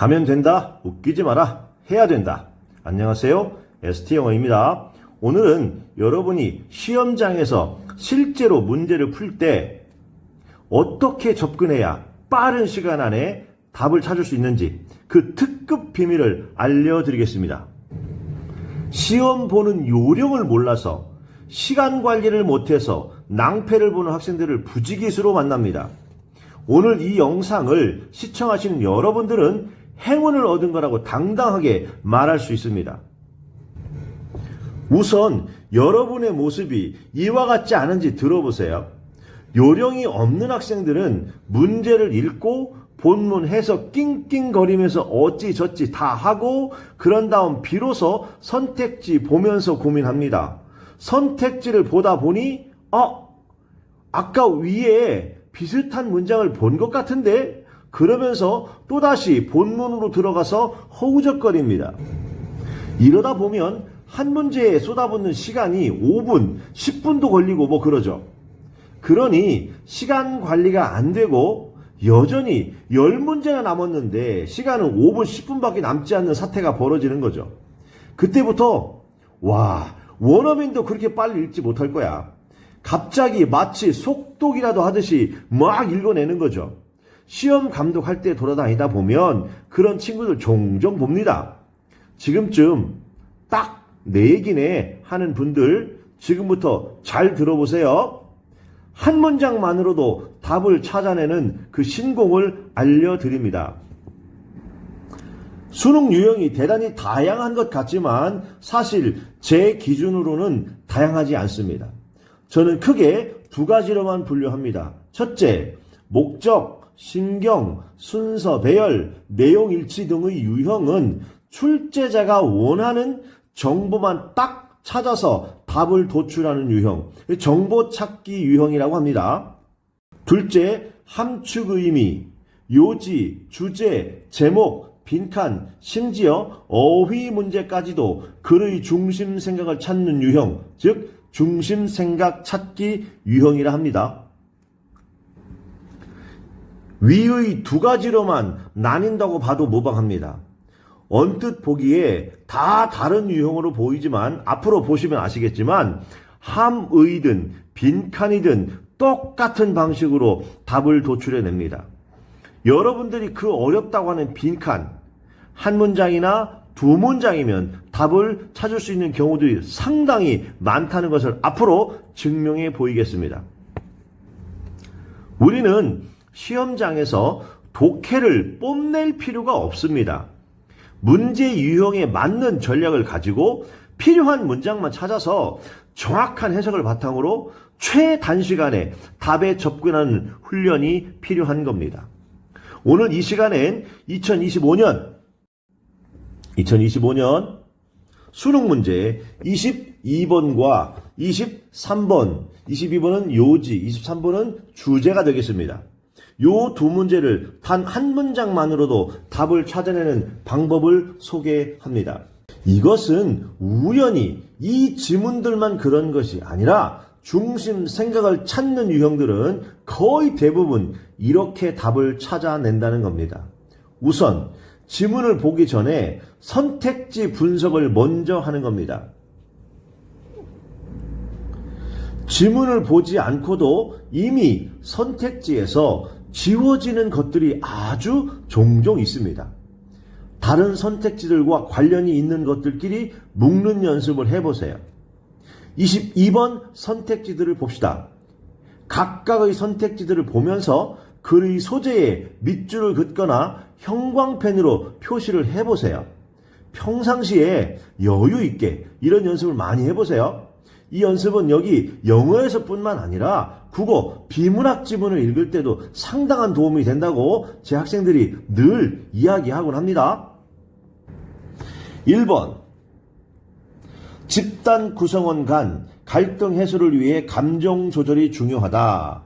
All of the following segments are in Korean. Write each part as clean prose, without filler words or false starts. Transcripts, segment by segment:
가면 된다, 웃기지 마라, 해야 된다. 안녕하세요, ST영어입니다. 오늘은 여러분이 시험장에서 실제로 문제를 풀 때 어떻게 접근해야 빠른 시간 안에 답을 찾을 수 있는지 그 특급 비밀을 알려드리겠습니다. 시험 보는 요령을 몰라서 시간 관리를 못해서 낭패를 보는 학생들을 부지기수로 만납니다. 오늘 이 영상을 시청하시는 여러분들은 행운을 얻은 거라고 당당하게 말할 수 있습니다. 우선 여러분의 모습이 이와 같지 않은지 들어보세요. 요령이 없는 학생들은 문제를 읽고 본문 해석 낑낑거리면서 어찌저찌 다 하고 그런 다음 비로소 선택지 보면서 고민합니다. 선택지를 보다 보니 아까 위에 비슷한 문장을 본 것 같은데? 그러면서 또다시 본문으로 들어가서 허우적거립니다. 이러다 보면 한 문제에 쏟아붓는 시간이 5분, 10분도 걸리고 뭐 그러죠. 그러니 시간 관리가 안 되고 여전히 10문제나 남았는데 시간은 5분, 10분밖에 남지 않는 사태가 벌어지는 거죠. 그때부터 원어민도 그렇게 빨리 읽지 못할 거야. 갑자기 마치 속독이라도 하듯이 막 읽어내는 거죠. 시험 감독할 때 돌아다니다 보면 그런 친구들 종종 봅니다. 지금쯤 딱 내 얘기네 하는 분들 지금부터 잘 들어보세요. 한 문장만으로도 답을 찾아내는 그 신공을 알려드립니다. 수능 유형이 대단히 다양한 것 같지만 사실 제 기준으로는 다양하지 않습니다. 저는 크게 두 가지로만 분류합니다. 첫째, 목적, 심경, 순서, 배열, 내용 일치 등의 유형은 출제자가 원하는 정보만 딱 찾아서 답을 도출하는 유형, 정보 찾기 유형이라고 합니다. 둘째, 함축 의미, 요지, 주제, 제목, 빈칸, 심지어 어휘 문제까지도 글의 중심 생각을 찾는 유형, 즉 중심 생각 찾기 유형이라 합니다. 위의 두 가지로만 나뉜다고 봐도 무방합니다. 언뜻 보기에 다 다른 유형으로 보이지만 앞으로 보시면 아시겠지만 함의든 빈칸이든 똑같은 방식으로 답을 도출해냅니다. 여러분들이 그 어렵다고 하는 빈칸 한 문장이나 두 문장이면 답을 찾을 수 있는 경우들이 상당히 많다는 것을 앞으로 증명해 보이겠습니다. 우리는 시험장에서 독해를 뽐낼 필요가 없습니다. 문제 유형에 맞는 전략을 가지고 필요한 문장만 찾아서 정확한 해석을 바탕으로 최단시간에 답에 접근하는 훈련이 필요한 겁니다. 오늘 이 시간엔 2025년 수능 문제 22번과 23번, 22번은 요지, 23번은 주제가 되겠습니다. 요 두 문제를 단 한 문장만으로도 답을 찾아내는 방법을 소개합니다. 이것은 우연히 이 지문들만 그런 것이 아니라 중심 생각을 찾는 유형들은 거의 대부분 이렇게 답을 찾아낸다는 겁니다. 우선 지문을 보기 전에 선택지 분석을 먼저 하는 겁니다. 지문을 보지 않고도 이미 선택지에서 지워지는 것들이 아주 종종 있습니다. 다른 선택지들과 관련이 있는 것들끼리 묶는 연습을 해보세요. 22번 선택지들을 봅시다. 각각의 선택지들을 보면서 글의 소재에 밑줄을 긋거나 형광펜으로 표시를 해보세요. 평상시에 여유 있게 이런 연습을 많이 해보세요. 이 연습은 여기 영어에서뿐만 아니라 국어, 비문학 지문을 읽을 때도 상당한 도움이 된다고 제 학생들이 늘 이야기하곤 합니다. 1번, 집단 구성원 간 갈등 해소를 위해 감정 조절이 중요하다.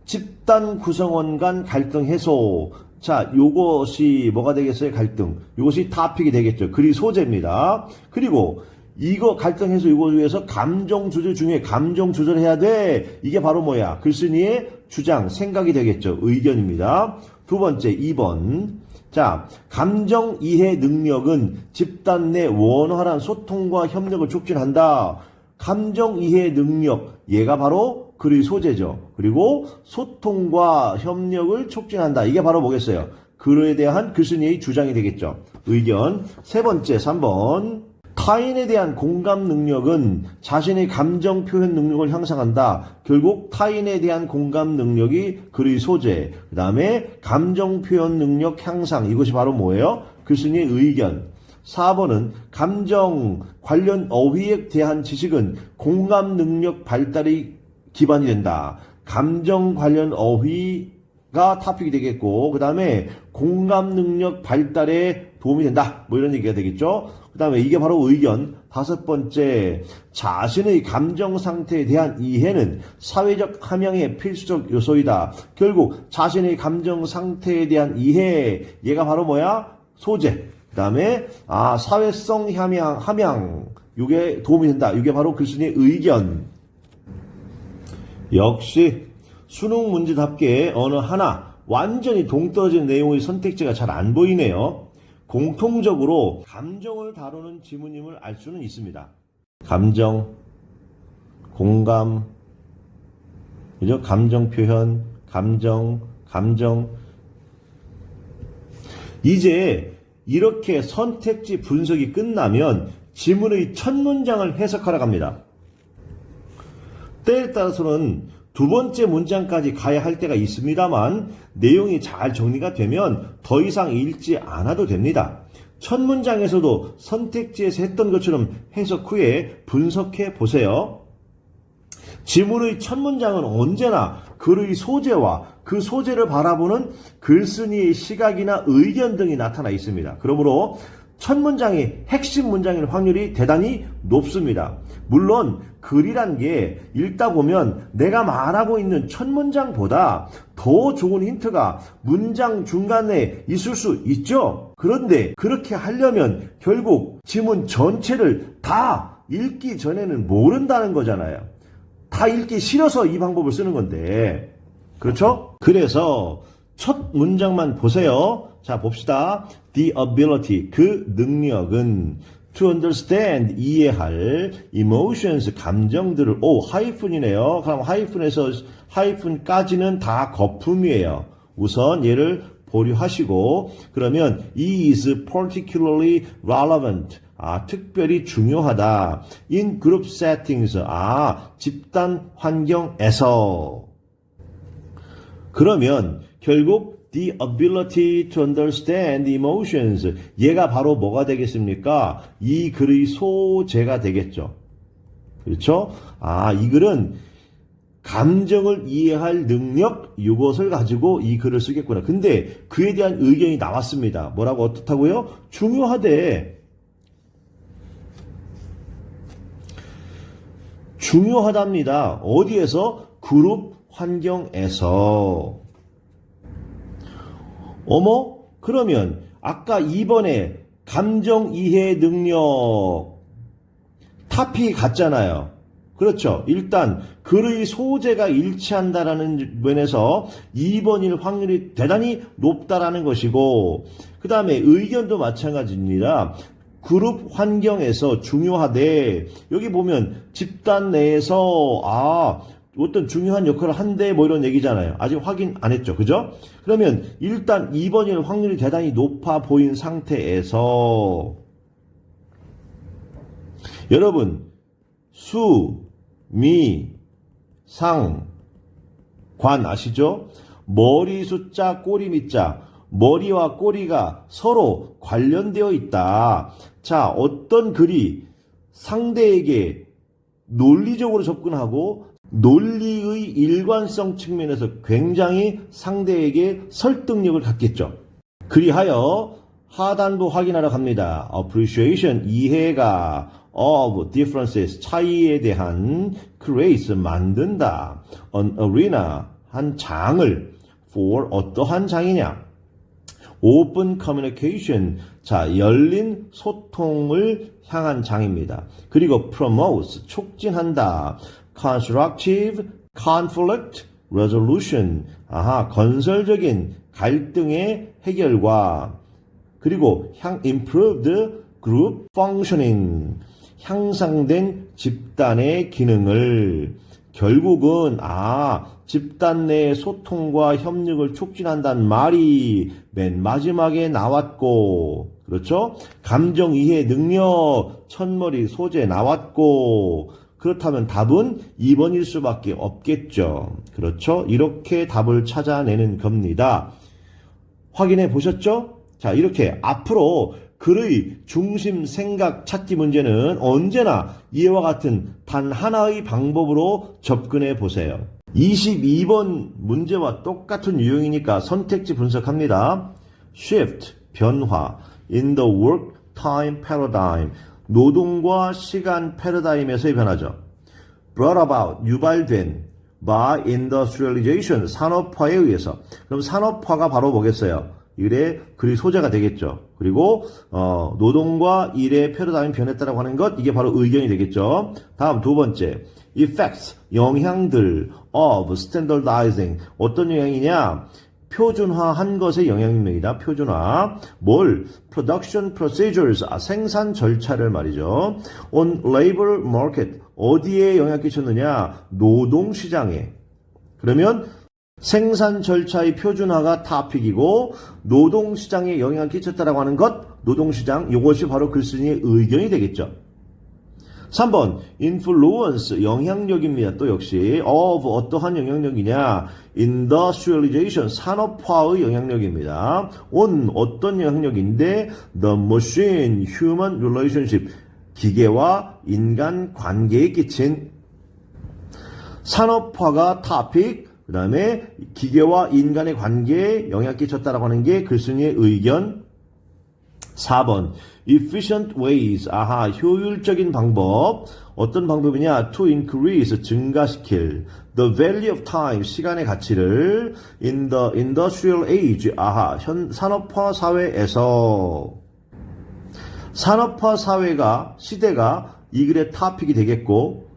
집단 구성원 간 갈등 해소. 자, 요것이 뭐가 되겠어요? 갈등. 요것이 토픽이 되겠죠. 글이 소재입니다. 그리고 이거 갈등 해소 이거 위해서 감정 조절 중에 감정 조절해야 돼. 이게 바로 뭐야? 글쓴이의 주장, 생각이 되겠죠. 의견입니다. 두 번째, 2번. 자, 감정 이해 능력은 집단 내 원활한 소통과 협력을 촉진한다. 감정 이해 능력, 얘가 바로 글의 소재죠. 그리고 소통과 협력을 촉진한다. 이게 바로 뭐겠어요? 글에 대한 글쓴이의 주장이 되겠죠. 의견. 세 번째, 3번. 타인에 대한 공감 능력은 자신의 감정 표현 능력을 향상한다. 결국 타인에 대한 공감 능력이 글의 소재. 그 다음에 감정 표현 능력 향상. 이것이 바로 뭐예요? 글쓴이의 의견. 4번은 감정 관련 어휘에 대한 지식은 공감 능력 발달이 기반이 된다. 감정 관련 어휘가 토픽이 되겠고, 그 다음에 공감 능력 발달에 도움이 된다. 뭐 이런 얘기가 되겠죠. 그 다음에 이게 바로 의견. 5번째, 자신의 감정 상태에 대한 이해는 사회적 함양의 필수적 요소이다. 결국 자신의 감정 상태에 대한 이해, 얘가 바로 뭐야? 소재. 그 다음에 사회성 함양, 이게 도움이 된다. 이게 바로 글쓴이의 의견. 역시 수능 문제답게 어느 하나 완전히 동떨어진 내용의 선택지가 잘 안 보이네요. 공통적으로 감정을 다루는 지문임을 알 수는 있습니다. 감정, 공감, 그죠? 감정 표현, 감정. 이제 이렇게 선택지 분석이 끝나면 지문의 첫 문장을 해석하러 갑니다. 때에 따라서는 두 번째 문장까지 가야 할 때가 있습니다만 내용이 잘 정리가 되면 더 이상 읽지 않아도 됩니다. 첫 문장에서도 선택지에서 했던 것처럼 해석 후에 분석해 보세요. 지문의 첫 문장은 언제나 글의 소재와 그 소재를 바라보는 글쓴이의 시각이나 의견 등이 나타나 있습니다. 그러므로 첫 문장이 핵심 문장일 확률이 대단히 높습니다. 물론 글이란 게 읽다 보면 내가 말하고 있는 첫 문장보다 더 좋은 힌트가 문장 중간에 있을 수 있죠. 그런데 그렇게 하려면 결국 지문 전체를 다 읽기 전에는 모른다는 거잖아요. 다 읽기 싫어서 이 방법을 쓰는 건데, 그렇죠? 그래서 첫 문장만 보세요. 자, 봅시다. The ability, 그 능력은 to understand, 이해할 emotions, 감정들을, 하이픈이네요. 그럼 하이픈에서 하이픈까지는 다 거품이에요. 우선 얘를 보류하시고, 그러면 is particularly relevant, 특별히 중요하다. in group settings, 집단 환경에서. 그러면 결국 the ability to understand emotions, 얘가 바로 뭐가 되겠습니까? 이 글의 소재가 되겠죠. 그렇죠? 이 글은 감정을 이해할 능력, 이것을 가지고 이 글을 쓰겠구나. 근데 그에 대한 의견이 나왔습니다. 뭐라고 어떻다고요? 중요하대. 중요하답니다. 어디에서? 그룹 환경에서. 그러면 아까 2번에 감정 이해 능력 토픽이 같잖아요. 그렇죠. 일단 글의 소재가 일치한다라는 면에서 2번일 확률이 대단히 높다라는 것이고, 그 다음에 의견도 마찬가지입니다. 그룹 환경에서 중요하대. 여기 보면 집단 내에서 어떤 중요한 역할을 한대 뭐 이런 얘기잖아요. 아직 확인 안 했죠. 그죠? 그러면 일단 2번일 확률이 대단히 높아 보인 상태에서 여러분 수, 미, 상, 관 아시죠? 머리 숫자, 꼬리 밑자. 머리와 꼬리가 서로 관련되어 있다. 자, 어떤 글이 상대에게 논리적으로 접근하고 논리의 일관성 측면에서 굉장히 상대에게 설득력을 갖겠죠. 그리하여 하단부 확인하러 갑니다. Appreciation, 이해가 of differences, 차이에 대한 creates, 만든다. An arena, 한 장을 for 어떠한 장이냐? Open communication, 자, 열린 소통을 향한 장입니다. 그리고 promotes, 촉진한다. Constructive conflict resolution, 건설적인 갈등의 해결과 그리고 improved group functioning. 향상된 집단의 기능을. 결국은 집단 내 소통과 협력을 촉진한다는 말이 맨 마지막에 나왔고, 그렇죠? 감정 이해 능력, 첫머리 소재 나왔고, 그렇다면 답은 2번일 수밖에 없겠죠. 그렇죠? 이렇게 답을 찾아내는 겁니다. 확인해 보셨죠? 자, 이렇게 앞으로 글의 중심 생각 찾기 문제는 언제나 이와 같은 단 하나의 방법으로 접근해 보세요. 22번 문제와 똑같은 유형이니까 선택지 분석합니다. shift, 변화, in the work time paradigm, 노동과 시간 패러다임에서의 변화죠. brought about, 유발된, by industrialization, 산업화에 의해서. 그럼 산업화가 바로 뭐겠어요? 일의 글의 소재가 되겠죠. 그리고 노동과 일의 패러다임이 변했다라고 하는 것, 이게 바로 의견이 되겠죠. 다음 두 번째, effects, 영향들 of standardizing, 어떤 영향이냐? 표준화한 것의 영향입니다. 표준화. 뭘? production procedures, 생산 절차를 말이죠. on labor market, 어디에 영향 끼쳤느냐? 노동시장에. 그러면 생산 절차의 표준화가 토픽이고 노동시장에 영향을 끼쳤다라고 하는 것, 노동시장, 이것이 바로 글쓴이의 의견이 되겠죠. 3번, influence, 영향력입니다. 또 역시 of, 어떠한 영향력이냐? industrialization, 산업화의 영향력입니다. on, 어떤 영향력인데? the machine, human relationship, 기계와 인간 관계에 끼친 산업화가 topic, 그 다음에 기계와 인간의 관계에 영향을 끼쳤다라고 하는 게 글쓴이의 의견. 4번, efficient ways, 효율적인 방법. 어떤 방법이냐? to increase, 증가시킬. the value of time, 시간의 가치를. in the industrial age, 산업화 사회에서. 산업화 사회가, 시대가 이 글의 토픽이 되겠고,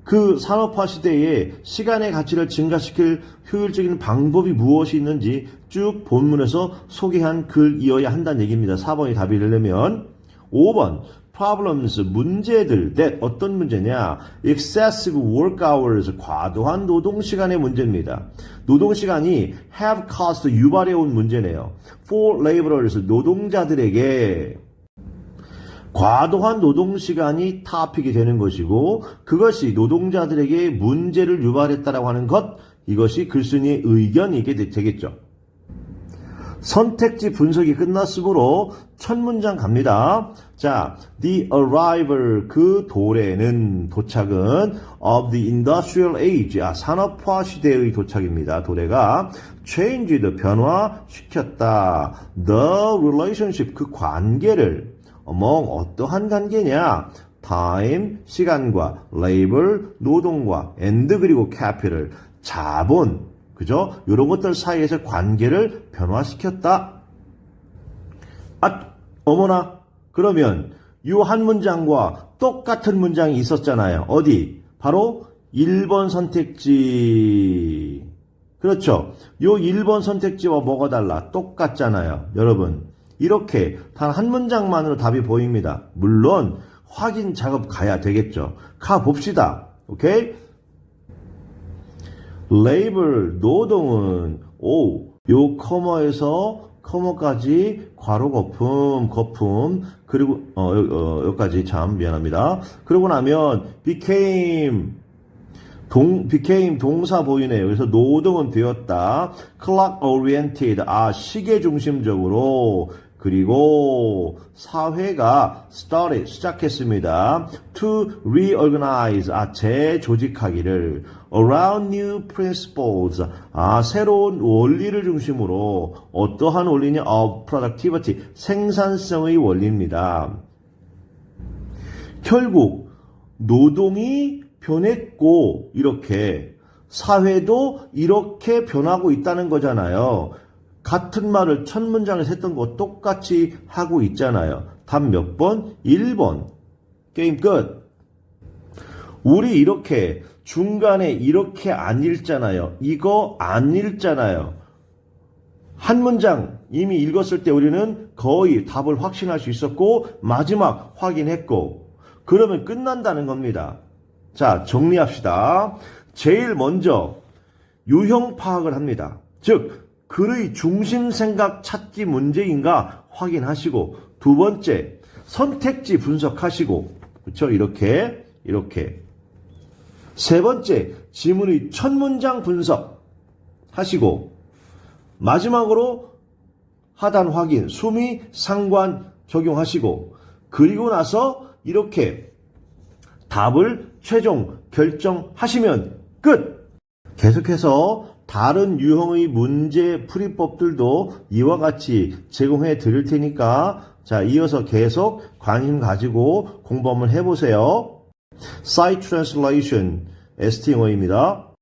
그 산업화 시대에 시간의 가치를 증가시킬 효율적인 방법이 무엇이 있는지 쭉 본문에서 소개한 글이어야 한다는 얘기입니다. 4번이 답이 되려면. 5번, problems, 문제들. that, 어떤 문제냐? excessive work hours, 과도한 노동시간의 문제입니다. 노동시간이 have caused, 유발해온 문제네요. for laborers, 노동자들에게 과도한 노동시간이 토픽이 되는 것이고, 그것이 노동자들에게 문제를 유발했다라고 하는 것, 이것이 글쓴이의 의견이게 되겠죠. 선택지 분석이 끝났으므로 첫 문장 갑니다. 자, the arrival, 그 도래는, 도착은 of the industrial age, 산업화 시대의 도착입니다. 도래가 changed, 변화시켰다. the relationship, 그 관계를 among, 어떠한 관계냐? time, 시간과 labor, 노동과 and, 그리고 capital, 자본, 그죠? 이런 것들 사이에서 관계를 변화시켰다. 어머나, 그러면 이 한 문장과 똑같은 문장이 있었잖아요. 어디? 바로 1번 선택지. 그렇죠? 이 1번 선택지와 뭐가 달라? 똑같잖아요. 여러분, 이렇게 단 한 문장만으로 답이 보입니다. 물론 확인 작업 가야 되겠죠. 가봅시다. 오케이? labor, 노동은 요 커머에서 커머까지 괄호 거품, 그리고 여기까지 참 미안합니다. 그러고 나면 became 동사 보이네요. 그래서 노동은 되었다. clock oriented, 시계 중심적으로. 그리고 사회가 started, 시작했습니다. to reorganize, 재조직하기를. around new principles, 새로운 원리를 중심으로. 어떠한 원리냐? of productivity, 생산성의 원리입니다. 결국 노동이 변했고, 이렇게 사회도 이렇게 변하고 있다는 거잖아요. 같은 말을 첫 문장에서 했던 거 똑같이 하고 있잖아요. 답 몇 번? 1번. 게임 끝. 우리 이렇게 중간에 이렇게 안 읽잖아요. 이거 안 읽잖아요. 한 문장 이미 읽었을 때 우리는 거의 답을 확신할 수 있었고 마지막 확인했고 그러면 끝난다는 겁니다. 자, 정리합시다. 제일 먼저 유형 파악을 합니다. 즉 글의 중심 생각 찾기 문제인가 확인하시고 두 번째 선택지 분석하시고 그렇죠? 이렇게 세 번째 지문의 첫 문장 분석 하시고 마지막으로 하단 확인, 수미, 상관 적용하시고 그리고 나서 이렇게 답을 최종 결정하시면 끝! 계속해서 다른 유형의 문제 풀이법들도 이와 같이 제공해 드릴 테니까 자, 이어서 계속 관심 가지고 공부 한번 해보세요. Site Translation, ST용어입니다.